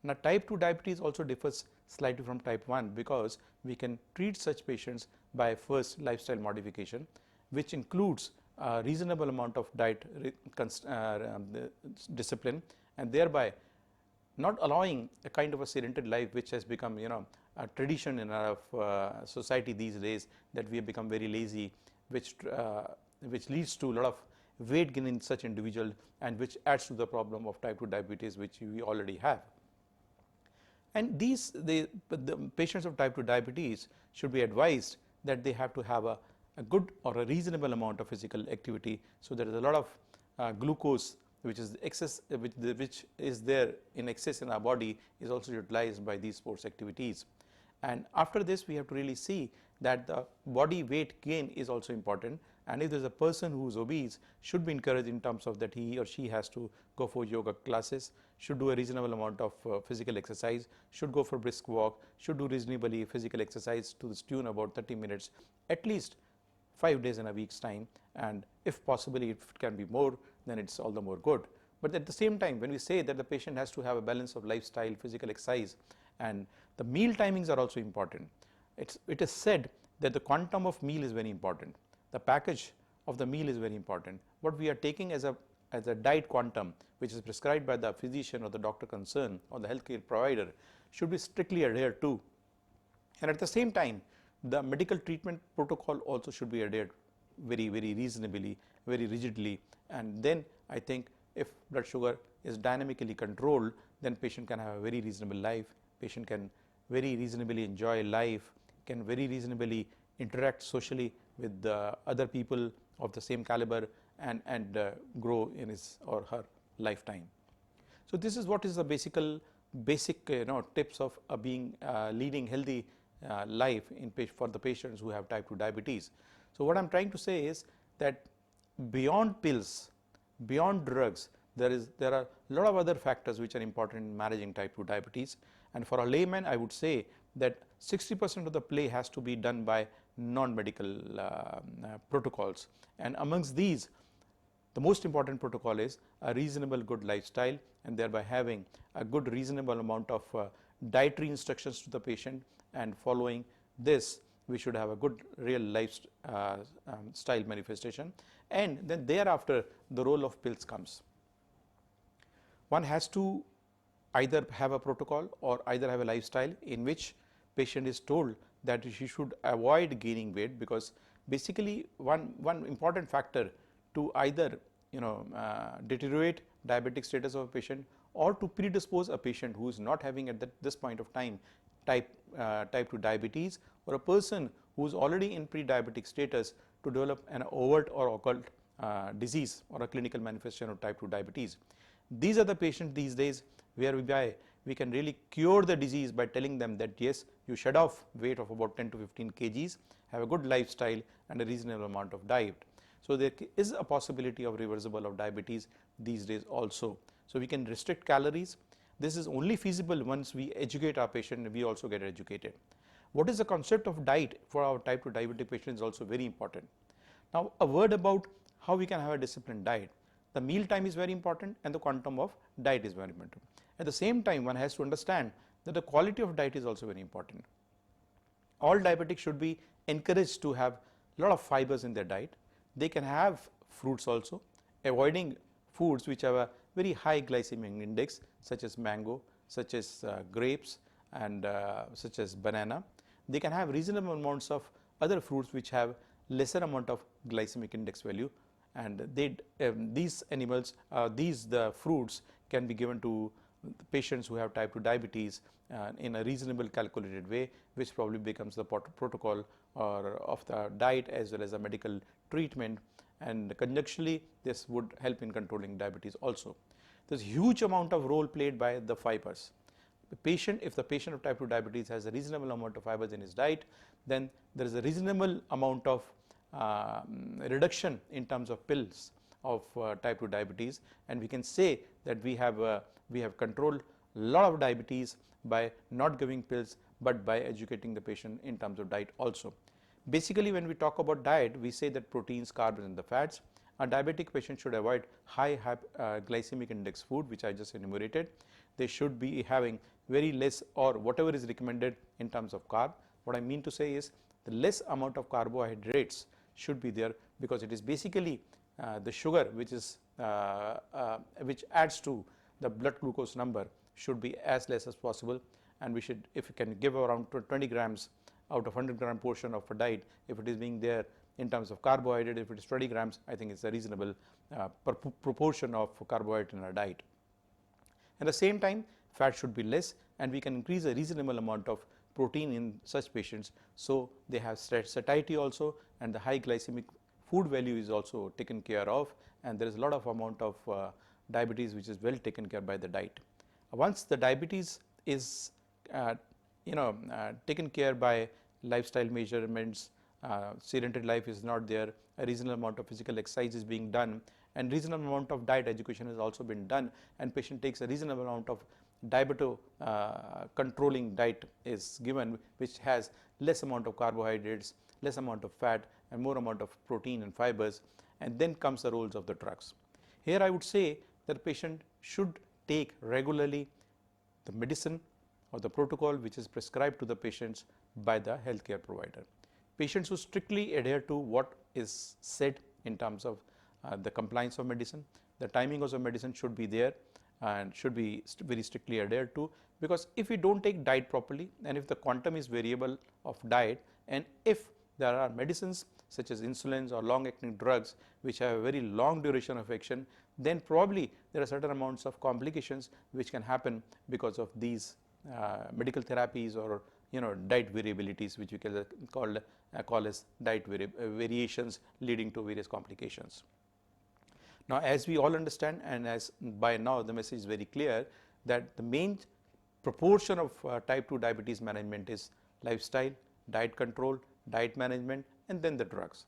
Now, type 2 diabetes also differs slightly from type 1 because we can treat such patients by first lifestyle modification, which includes a reasonable amount of diet discipline, and thereby not allowing a kind of a sedentary life which has become a tradition in our society these days, that we have become very lazy, which leads to a lot of weight gain in such individual, and which adds to the problem of type 2 diabetes, which we already have. And the patients of type 2 diabetes should be advised that they have to have a good or a reasonable amount of physical activity. So there is a lot of glucose which is excess, which is there in excess in our body, is also utilized by these sports activities. And after this, we have to really see that the body weight gain is also important, and if there is a person who is obese, should be encouraged in terms of that he or she has to go for yoga classes, should do a reasonable amount of physical exercise, should go for brisk walk, should do reasonably physical exercise to the tune about 30 minutes at least 5 days in a week's time, and if possibly if it can be more, then it's all the more good. But at the same time, when we say that the patient has to have a balance of lifestyle, physical exercise, and the meal timings are also important. It is said that the quantum of meal is very important. The package of the meal is very important. What we are taking as a diet quantum, which is prescribed by the physician or the doctor concerned or the healthcare provider, should be strictly adhered to. And at the same time, the medical treatment protocol also should be adhered very, very reasonably, very rigidly. And then I think if blood sugar is dynamically controlled, then patient can have a very reasonable life. Patient can very reasonably enjoy life, can very reasonably interact socially with other people of the same caliber, and grow in his or her lifetime. So this is what is the basic tips of leading healthy life for the patients who have type 2 diabetes. So what I am trying to say is that beyond pills, beyond drugs, there are a lot of other factors which are important in managing type 2 diabetes. And for a layman, I would say that 60% of the play has to be done by non-medical protocols. And amongst these, the most important protocol is a reasonable good lifestyle, and thereby having a good reasonable amount of dietary instructions to the patient, and following this we should have a good real lifestyle manifestation. And then thereafter the role of pills comes. One has to either have a protocol or either have a lifestyle in which patient is told that she should avoid gaining weight, because basically one important factor to either deteriorate diabetic status of a patient or to predispose a patient who is not having at this point of time type 2 diabetes, or a person who is already in pre-diabetic status to develop an overt or occult disease or a clinical manifestation of type 2 diabetes. These are the patients these days whereby we can really cure the disease by telling them that yes, you shed off weight of about 10 to 15 kgs, have a good lifestyle and a reasonable amount of diet. So there is a possibility of reversible of diabetes these days also. So we can restrict calories. This is only feasible once we educate our patient and we also get educated. What is the concept of diet for our type 2 diabetic patients is also very important. Now a word about how we can have a disciplined diet. The meal time is very important and the quantum of diet is very important. At the same time, one has to understand that the quality of diet is also very important. All diabetics should be encouraged to have a lot of fibers in their diet. They can have fruits also, avoiding foods which have a very high glycemic index, such as mango, such as grapes, and such as banana. They can have reasonable amounts of other fruits which have lesser amount of glycemic index value, and these fruits can be given to patients who have type 2 diabetes in a reasonable calculated way, which probably becomes the protocol or of the diet as well as a medical treatment, and conjuncturally this would help in controlling diabetes also. There is huge amount of role played by the fibers. If the patient of type 2 diabetes has a reasonable amount of fibers in his diet, then there is a reasonable amount of reduction in terms of pills of type 2 diabetes, and we can say that we have controlled a lot of diabetes by not giving pills, but by educating the patient in terms of diet also. Basically, when we talk about diet, we say that proteins, carbs and the fats. A diabetic patient should avoid high glycemic index food, which I just enumerated. They should be having very less or whatever is recommended in terms of carb. What I mean to say is the less amount of carbohydrates should be there, because it is basically the sugar which is which adds to the blood glucose number should be as less as possible. And we should, if you can give around 20 grams out of 100-gram portion of a diet, if it is being there in terms of carbohydrate, if it is 20 grams, I think it's a reasonable proportion of carbohydrate in our diet. At the same time, fat should be less, and we can increase a reasonable amount of protein in such patients, so they have satiety also, and the high glycemic food value is also taken care of, and there is a lot of amount of diabetes which is well taken care by the diet. Once the diabetes is taken care by lifestyle measurements, sedentary life is not there, a reasonable amount of physical exercise is being done, and reasonable amount of diet education has also been done, and patient takes a reasonable amount of diabeto controlling diet is given, which has less amount of carbohydrates, less amount of fat, and more amount of protein and fibers, and then comes the roles of the drugs. Here I would say that the patient should take regularly the medicine or the protocol which is prescribed to the patients by the healthcare provider. Patients who strictly adhere to what is said in terms of the compliance of medicine, the timings of medicine should be there and should be very strictly adhered to, because if we don't take diet properly, and if the quantum is variable of diet, and if there are medicines such as insulins or long acting drugs which have a very long duration of action, then probably there are certain amounts of complications which can happen because of these medical therapies or diet variabilities, which we can call as diet variations leading to various complications. Now, as we all understand, and as by now the message is very clear, that the main proportion of type 2 diabetes management is lifestyle, diet control, diet management, and then the drugs.